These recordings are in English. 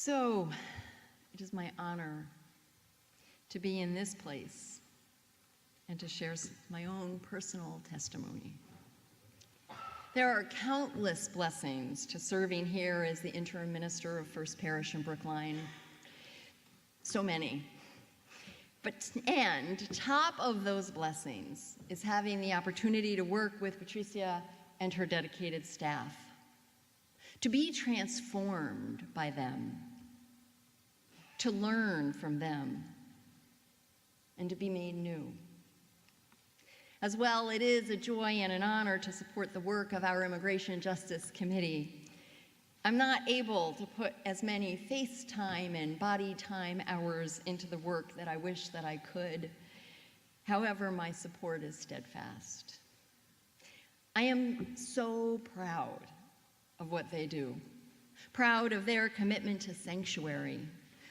So, it is my honor to be in this place and to share my own personal testimony. There are countless blessings to serving here as the interim minister of First Parish in Brookline. So many. And top of those blessings is having the opportunity to work with Patricia and her dedicated staff, to be transformed by them, to learn from them, and to be made new. As well, it is a joy and an honor to support the work of our Immigration Justice Committee. I'm not able to put as many face time and body time hours into the work that I wish that I could. However, my support is steadfast. I am so proud of what they do, proud of their commitment to sanctuary,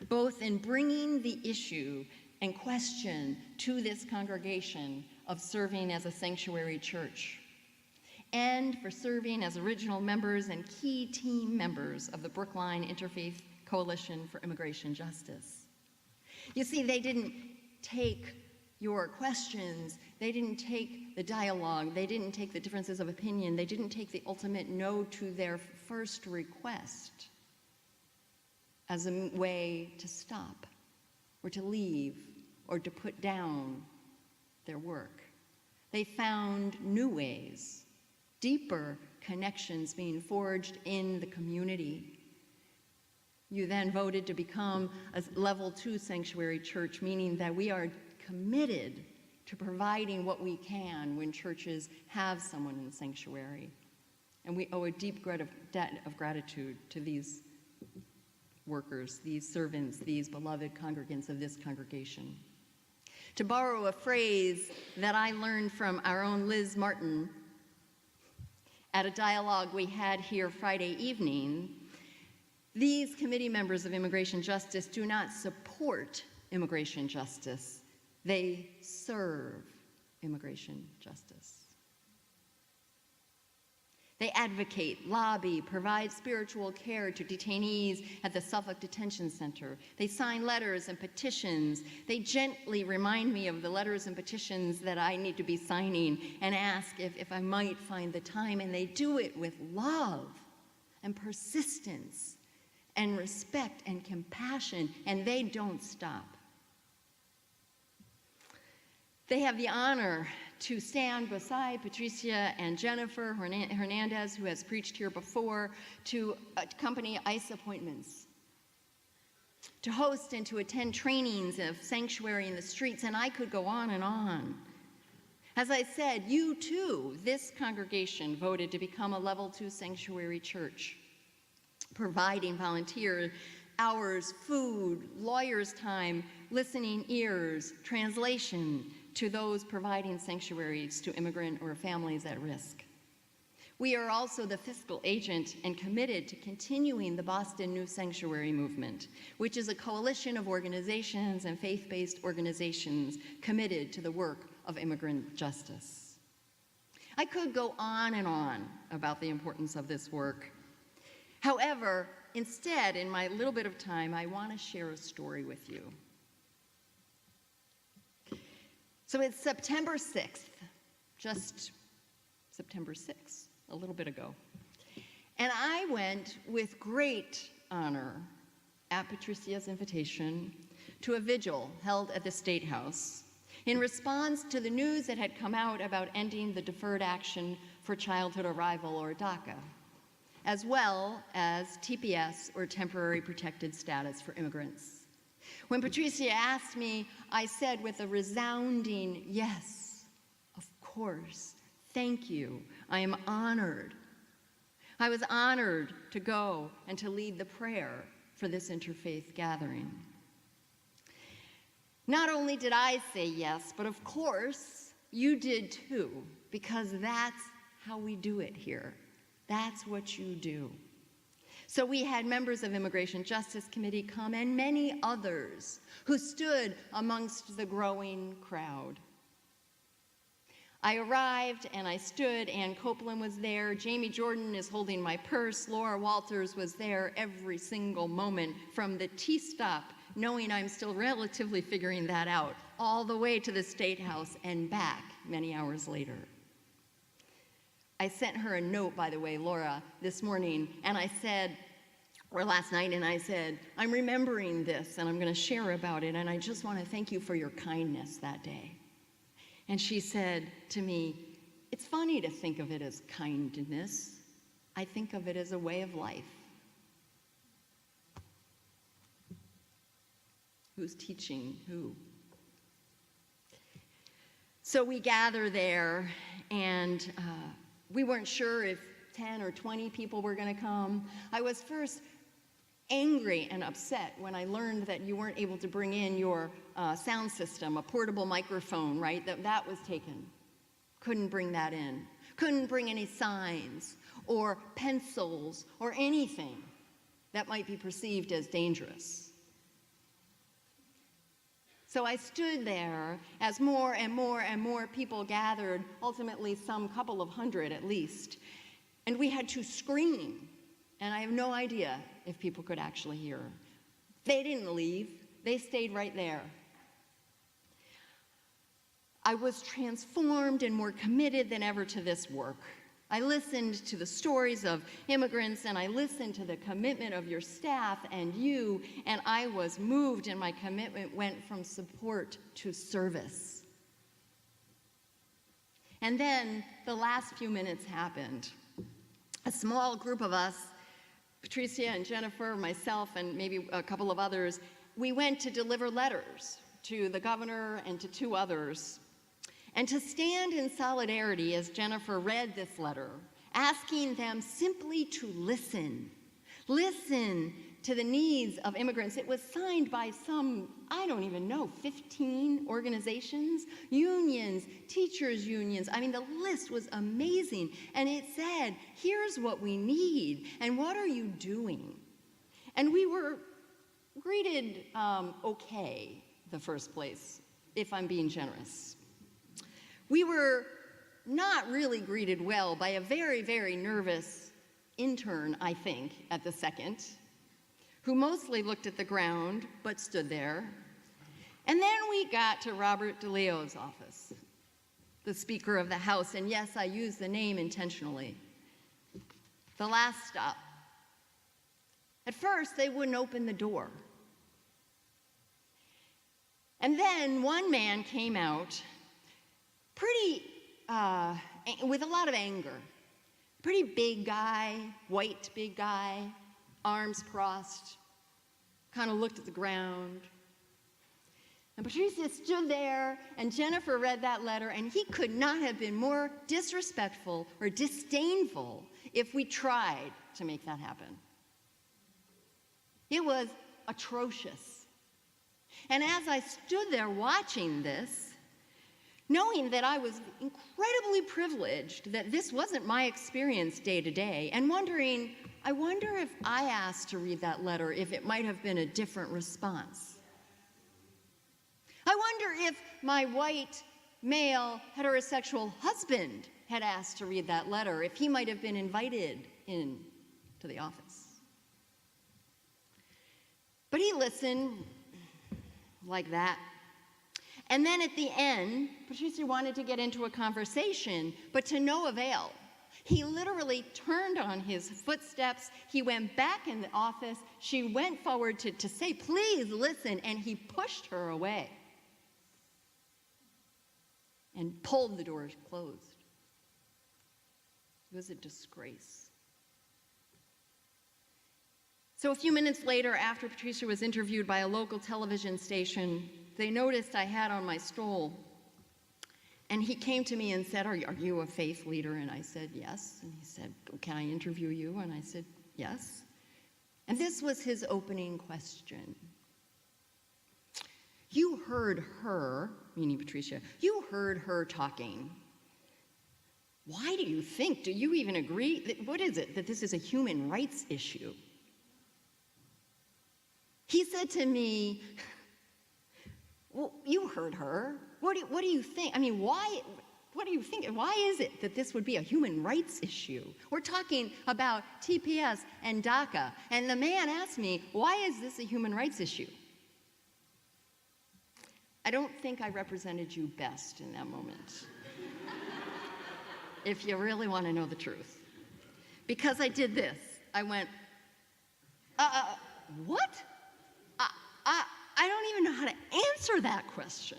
both in bringing the issue and question to this congregation of serving as a sanctuary church, and for serving as original members and key team members of the Brookline Interfaith Coalition for Immigration Justice. You see, they didn't take your questions, they didn't take the dialogue, they didn't take the differences of opinion, they didn't take the ultimate no to their first request as a way to stop or to leave or to put down their work. They found new ways, deeper connections being forged in the community. You then voted to become a level 2 sanctuary church, meaning that we are committed to providing what we can when churches have someone in the sanctuary. And we owe a deep debt of gratitude to these workers, these servants, these beloved congregants of this congregation. To borrow a phrase that I learned from our own Liz Martin at a dialogue we had here Friday evening, these committee members of Immigration Justice do not support immigration justice, they serve immigration justice. They advocate, lobby, provide spiritual care to detainees at the Suffolk Detention Center. They sign letters and petitions. They gently remind me of the letters and petitions that I need to be signing and ask if I might find the time, and they do it with love and persistence and respect and compassion, and they don't stop. They have the honor to stand beside Patricia and Jennifer Hernandez, who has preached here before, to accompany ICE appointments, to host and to attend trainings of sanctuary in the streets, and I could go on and on. As I said, you too, this congregation voted to become a level 2 sanctuary church, providing volunteer hours, food, lawyers' time, listening ears, translation, to those providing sanctuaries to immigrant or families at risk. We are also the fiscal agent and committed to continuing the Boston New Sanctuary Movement, which is a coalition of organizations and faith-based organizations committed to the work of immigrant justice. I could go on and on about the importance of this work. However, instead, in my little bit of time, I want to share a story with you. So it's September 6th, just September 6th, a little bit ago. And I went with great honor, at Patricia's invitation, to a vigil held at the State House in response to the news that had come out about ending the Deferred Action for Childhood Arrival, or DACA, as well as TPS, or Temporary Protected Status for immigrants. When Patricia asked me, I said with a resounding yes, of course, thank you, I am honored. I was honored to go and to lead the prayer for this interfaith gathering. Not only did I say yes, but of course you did too, because that's how we do it here. That's what you do. So we had members of Immigration Justice Committee come and many others who stood amongst the growing crowd. I arrived and I stood. Ann Copeland was there. Jamie Jordan is holding my purse. Laura Walters was there every single moment, from the T-stop, knowing I'm still relatively figuring that out, all the way to the State House and back many hours later. I sent her a note, by the way, Laura, this morning, and I said, or last night, and I said, I'm remembering this and I'm going to share about it, and I just want to thank you for your kindness that day. And she said to me, it's funny to think of it as kindness. I think of it as a way of life. Who's teaching who? So we gather there, and we weren't sure if 10 or 20 people were going to come. I was first angry and upset when I learned that you weren't able to bring in your sound system, a portable microphone, right? That was taken. Couldn't bring that in. Couldn't bring any signs or pencils or anything that might be perceived as dangerous. So I stood there as more and more and more people gathered, ultimately some couple of hundred at least, and we had to scream. And I have no idea if people could actually hear. They didn't leave. They stayed right there. I was transformed and more committed than ever to this work. I listened to the stories of immigrants, and I listened to the commitment of your staff and you, and I was moved, and my commitment went from support to service. And then the last few minutes happened. A small group of us, Patricia and Jennifer, myself, and maybe a couple of others, we went to deliver letters to the governor and to 2 others, and to stand in solidarity as Jennifer read this letter, asking them simply to listen to the needs of immigrants. It was signed by some, I don't even know, 15 organizations, unions, teachers' unions. I mean, the list was amazing. And it said, here's what we need, and what are you doing? And we were greeted okay, the first place, if I'm being generous. We were not really greeted well by a very, very nervous intern, I think, at the second, who mostly looked at the ground, but stood there. And then we got to Robert DeLeo's office, the Speaker of the House, and yes, I use the name intentionally. The last stop. At first, they wouldn't open the door. And then one man came out, with a lot of anger. Pretty big guy, white big guy, arms crossed, kind of looked at the ground. And Patricia stood there, and Jennifer read that letter, and he could not have been more disrespectful or disdainful if we tried to make that happen. It was atrocious. And as I stood there watching this, knowing that I was incredibly privileged, that this wasn't my experience day to day, and wondering, I wonder if I asked to read that letter, if it might have been a different response. I wonder if my white, male, heterosexual husband had asked to read that letter, if he might have been invited in to the office. But he listened like that. And then at the end, Patricia wanted to get into a conversation, but to no avail. He literally turned on his footsteps. He went back in the office. She went forward to say, please listen, and he pushed her away and pulled the doors closed. It was a disgrace. So a few minutes later, after Patricia was interviewed by a local television station, they noticed I had on my stole, and he came to me and said, are you a faith leader? And I said, yes. And he said, can I interview you? And I said, yes. And this was his opening question. You heard her, meaning Patricia, you heard her talking. Why do you think, do you even agree, what is it, that this is a human rights issue? He said to me, well, you heard her. What do you think? I mean, why what do you think? Why is it that this would be a human rights issue? We're talking about TPS and DACA. And the man asked me, why is this a human rights issue? I don't think I represented you best in that moment, if you really want to know the truth. Because I did this. I went, what? I don't even know how to answer that question.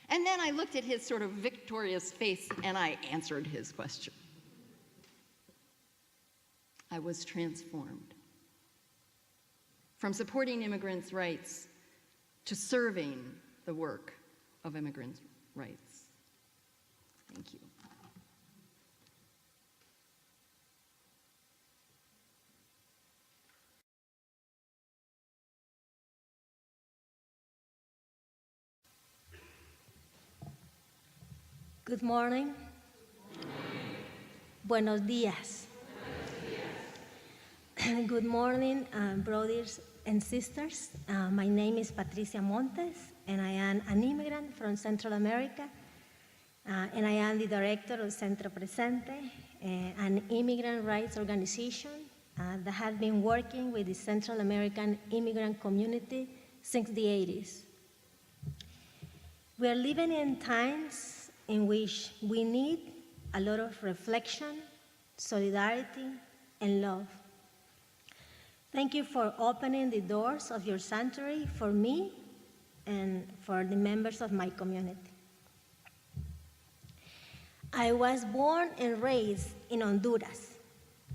And then I looked at his sort of victorious face and I answered his question. I was transformed. From supporting immigrants' rights to serving the work of immigrants' rights. Thank you. Good morning. Buenos días. Good morning, brothers and sisters. My name is Patricia Montes, and I am an immigrant from Central America, and I am the Director of Centro Presente, an immigrant rights organization that has been working with the Central American immigrant community since the 80s. We are living in times in which we need a lot of reflection, solidarity, and love. Thank you for opening the doors of your sanctuary for me and for the members of my community. I was born and raised in Honduras.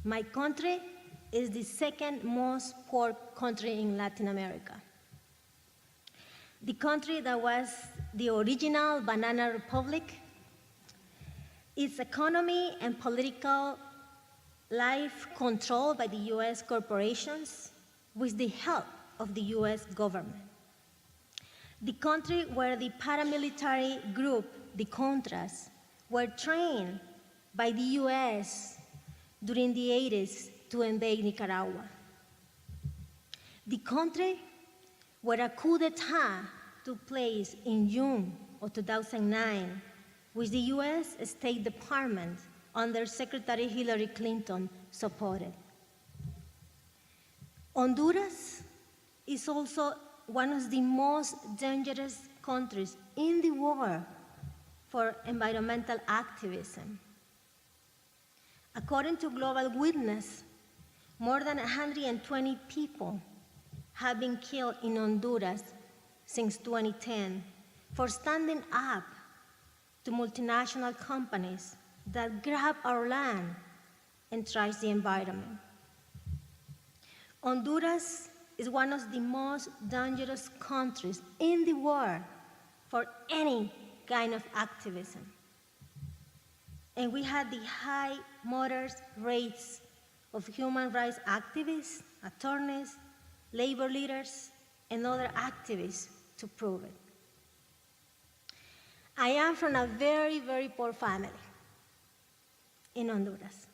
My country is the second most poor country in Latin America. The country that was the original banana republic. Its economy and political life controlled by the US corporations with the help of the US government. The country where the paramilitary group, the Contras, were trained by the US during the 80s to invade Nicaragua. The country where a coup d'etat took place in June of 2009, which the US State Department under Secretary Hillary Clinton supported. Honduras is also one of the most dangerous countries in the world for environmental activism. According to Global Witness, more than 120 people have been killed in Honduras since 2010 for standing up to multinational companies that grab our land and trash the environment. Honduras is one of the most dangerous countries in the world for any kind of activism. And we had the high murder rates of human rights activists, attorneys, labor leaders, and other activists to prove it. I am from a very, very poor family in Honduras.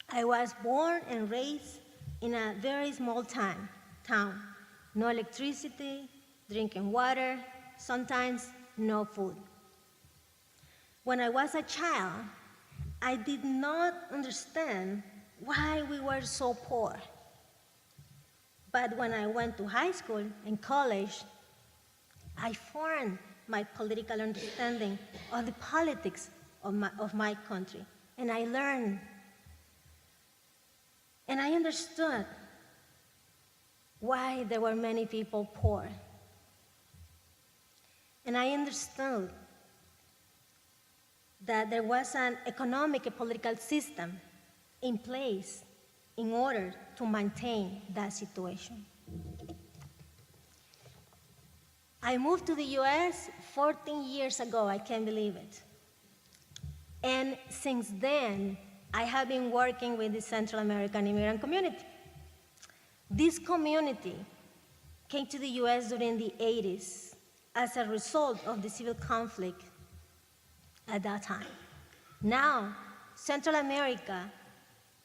I was born and raised in a very small town. No electricity, drinking water, sometimes no food. When I was a child, I did not understand why we were so poor. But when I went to high school and college, I formed my political understanding of the politics of my country. And I learned, and I understood why there were many people poor. And I understood that there was an economic and political system in place in order to maintain that situation. I moved to the US 14 years ago, I can't believe it. And since then, I have been working with the Central American immigrant community. This community came to the US during the 80s as a result of the civil conflict at that time. Now, Central America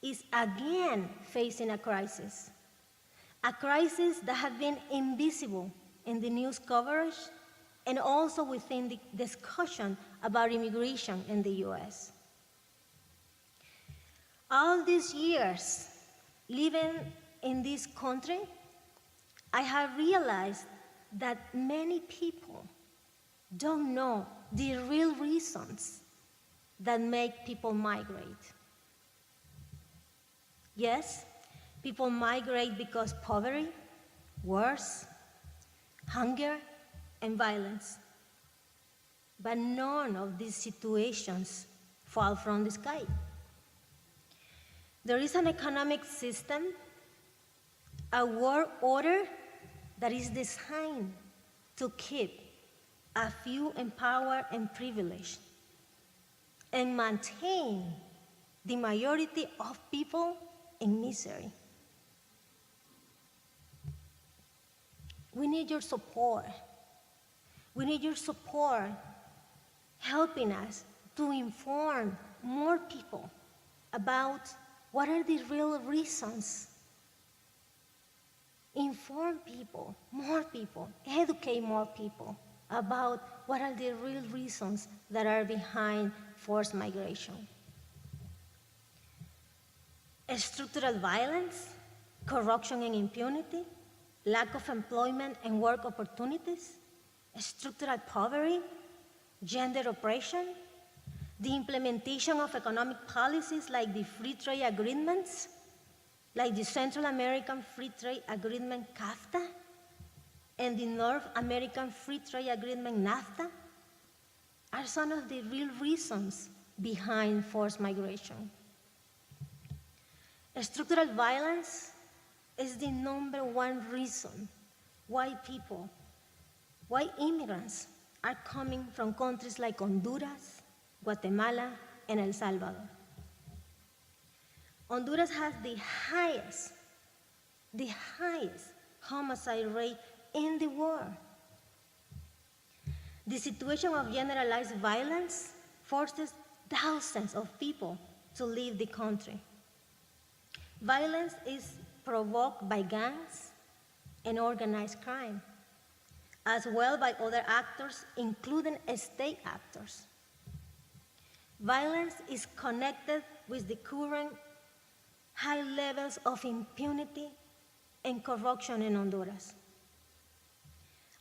is again facing a crisis that had been invisible in the news coverage and also within the discussion about immigration in the US. All these years living in this country, I have realized that many people don't know the real reasons that make people migrate. Yes, people migrate because poverty, wars, hunger, and violence. But none of these situations fall from the sky. There is an economic system, a world order that is designed to keep a few in power and privilege and maintain the majority of people in misery. We need your support. We need your support helping us to inform more people about what are the real reasons. Inform people, more people, educate more people about what are the real reasons that are behind forced migration. Structural violence, corruption and impunity, lack of employment and work opportunities, structural poverty, gender oppression, the implementation of economic policies like the free trade agreements, like the Central American Free Trade Agreement, CAFTA, and the North American Free Trade Agreement, NAFTA, are some of the real reasons behind forced migration. Structural violence is the #1 reason why immigrants are coming from countries like Honduras, Guatemala, and El Salvador. Honduras has the highest homicide rate in the world. The situation of generalized violence forces thousands of people to leave the country. Violence is provoked by gangs and organized crime, as well by other actors, including state actors. Violence is connected with the current high levels of impunity and corruption in Honduras.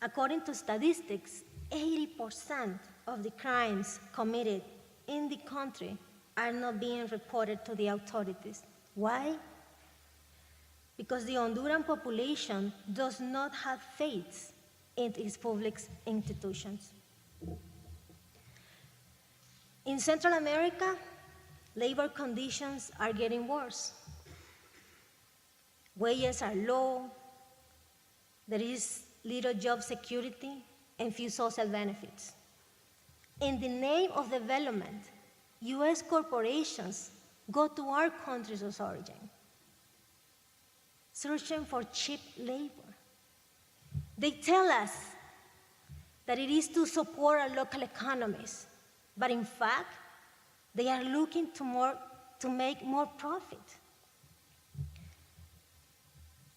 According to statistics, 80% of the crimes committed in the country are not being reported to the authorities. Why? Because the Honduran population does not have faith in its public institutions. In Central America, labor conditions are getting worse. Wages are low, there is little job security, and few social benefits. In the name of development, US corporations go to our countries of origin, searching for cheap labor. They tell us that it is to support our local economies, but in fact, they are looking to make more profit.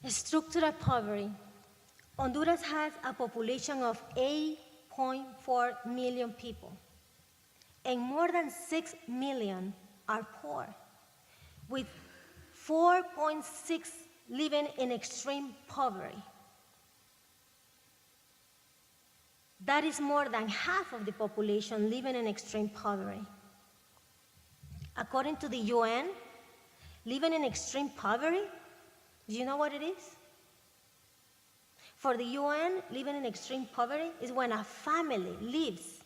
Structural poverty. Honduras has a population of 8.4 million people, and more than 6 million are poor, with 4.6 living in extreme poverty. That is more than half of the population living in extreme poverty. According to the UN, living in extreme poverty, do you know what it is? For the UN, living in extreme poverty is when a family lives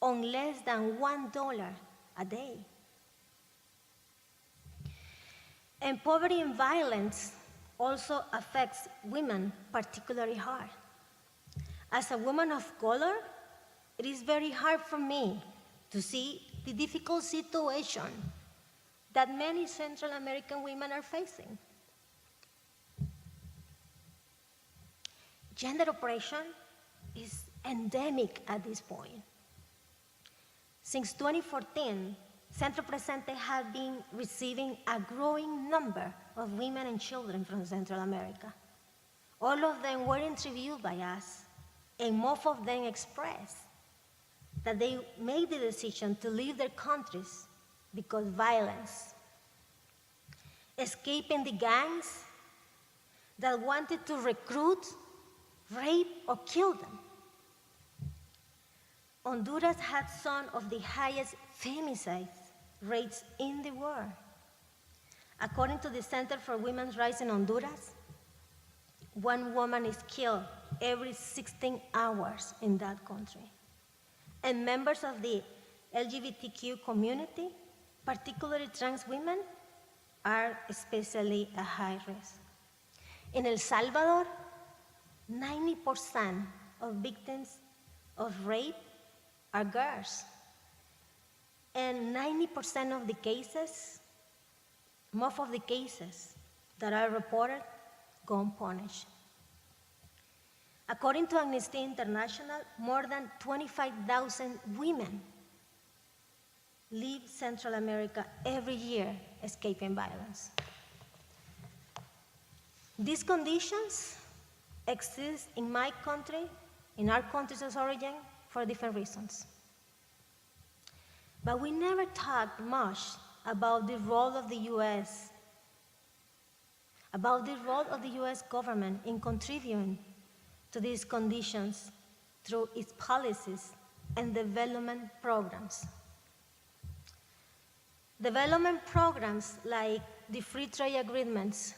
on less than $1 a day. And poverty and violence also affects women particularly hard. As a woman of color, it is very hard for me to see the difficult situation that many Central American women are facing. Gender oppression is endemic at this point. Since 2014, Centro Presente has been receiving a growing number of women and children from Central America. All of them were interviewed by us and most of them express that they made the decision to leave their countries because violence, escaping the gangs that wanted to recruit, rape, or kill them. Honduras had some of the highest femicide rates in the world. According to the Center for Women's Rights in Honduras, one woman is killed every 16 hours in that country. And members of the LGBTQ community, particularly trans women, are especially at high risk. In El Salvador, 90% of victims of rape are girls. And 90% of the cases, most of the cases that are reported, go unpunished. According to Amnesty International, more than 25,000 women leave Central America every year escaping violence. These conditions exist in my country, in our countries of origin, for different reasons. But we never talk much about the role of the US, about the role of the US government in contributing to these conditions through its policies and development programs. Development programs like the free trade agreements.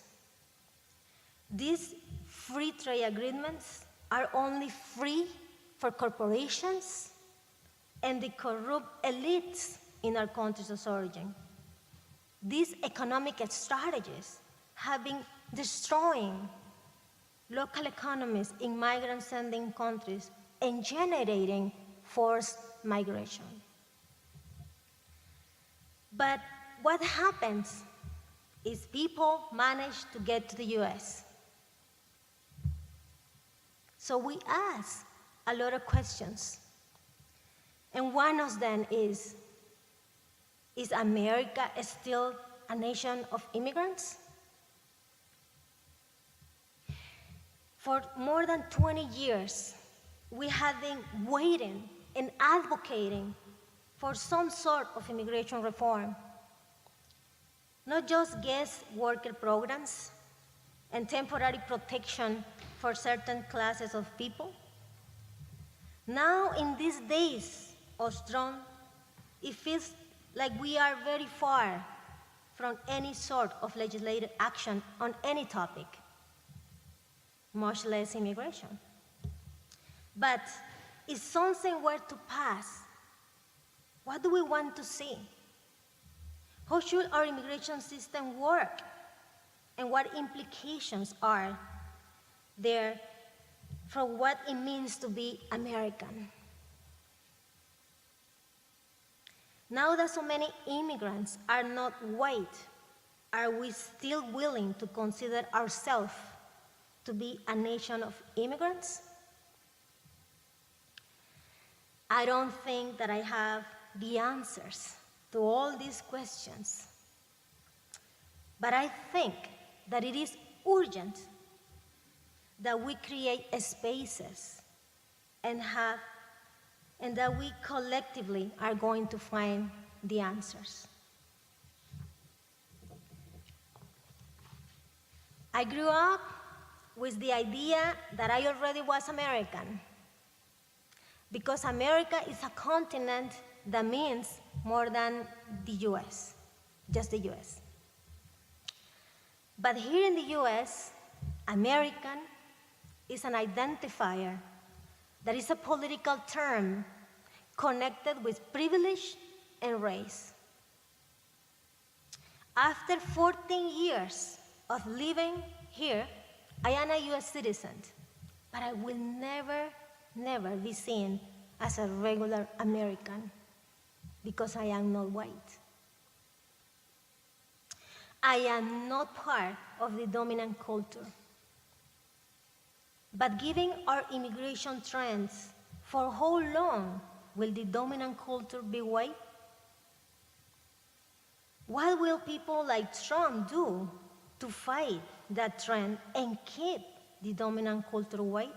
These free trade agreements are only free for corporations and the corrupt elites in our countries of origin. These economic strategies have been destroying local economies in migrant-sending countries and generating forced migration. But what happens is people manage to get to the US. So we ask a lot of questions. And one of them is America still a nation of immigrants? For more than 20 years, we have been waiting and advocating for some sort of immigration reform. Not just guest worker programs and temporary protection for certain classes of people. Now, in these days of Trump, it feels like we are very far from any sort of legislative action on any topic, much less immigration. But if something were to pass, what do we want to see? How should our immigration system work? And what implications are there for what it means to be American? Now that so many immigrants are not white, are we still willing to consider ourselves to be a nation of immigrants? I don't think that I have the answers to all these questions, but I think that it is urgent that we create spaces and that we collectively are going to find the answers. I grew up with the idea that I already was American, because America is a continent that means more than the US, just the US. But here in the US, American is an identifier that is a political term connected with privilege and race. After 14 years of living here, I am a US citizen, but I will never be seen as a regular American because I am not white. I am not part of the dominant culture. But given our immigration trends, for how long will the dominant culture be white? What will people like Trump do to fight that trend and keep the dominant culture white?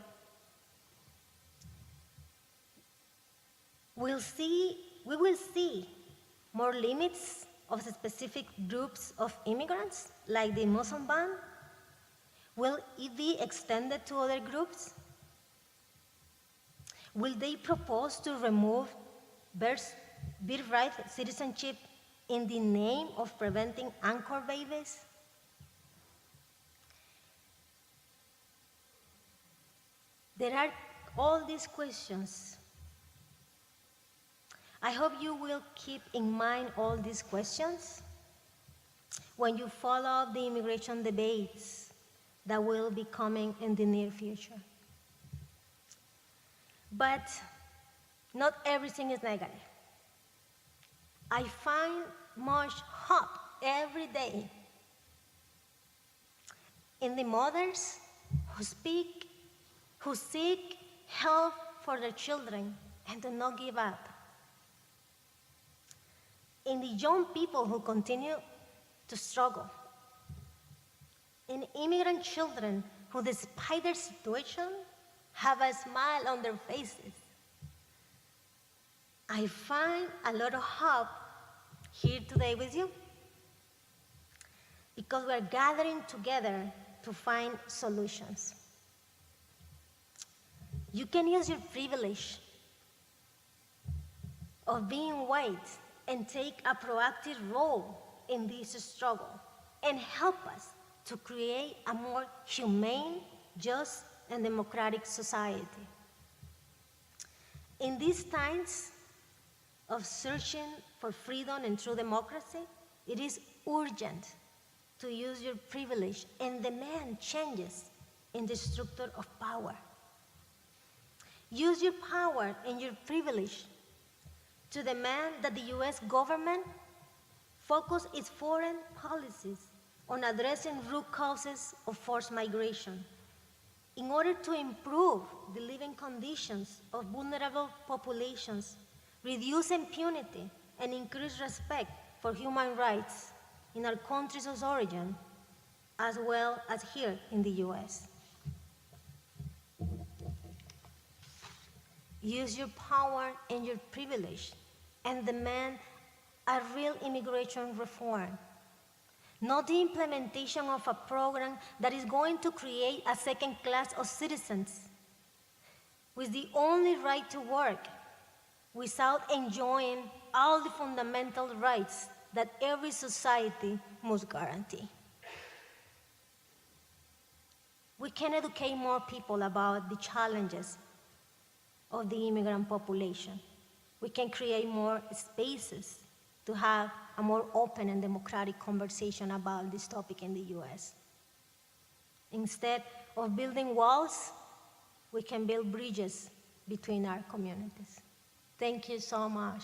we will see more limits of specific groups of immigrants, like the Muslim ban. Will it be extended to other groups? Will they propose to remove birthright citizenship in the name of preventing anchor babies? There are all these questions. I hope you will keep in mind all these questions when you follow the immigration debates that will be coming in the near future. But not everything is negative. I find much hope every day in the mothers who seek help for their children and do not give up. In the young people who continue to struggle. In immigrant children who, despite their situation, have a smile on their faces. I find a lot of hope here today with you because we're gathering together to find solutions. You can use your privilege of being white and take a proactive role in this struggle and help us to create a more humane, just, and democratic society. In these times of searching for freedom and true democracy, it is urgent to use your privilege and demand changes in the structure of power. Use your power and your privilege to demand that the US government focus its foreign policies on addressing root causes of forced migration in order to improve the living conditions of vulnerable populations, reduce impunity, and increase respect for human rights in our countries of origin, as well as here in the US. Use your power and your privilege and demand a real immigration reform, not the implementation of a program that is going to create a second class of citizens with the only right to work without enjoying all the fundamental rights that every society must guarantee. We can educate more people about the challenges of the immigrant population. We can create more spaces to have a more open and democratic conversation about this topic in the US. Instead of building walls, we can build bridges between our communities. Thank you so much.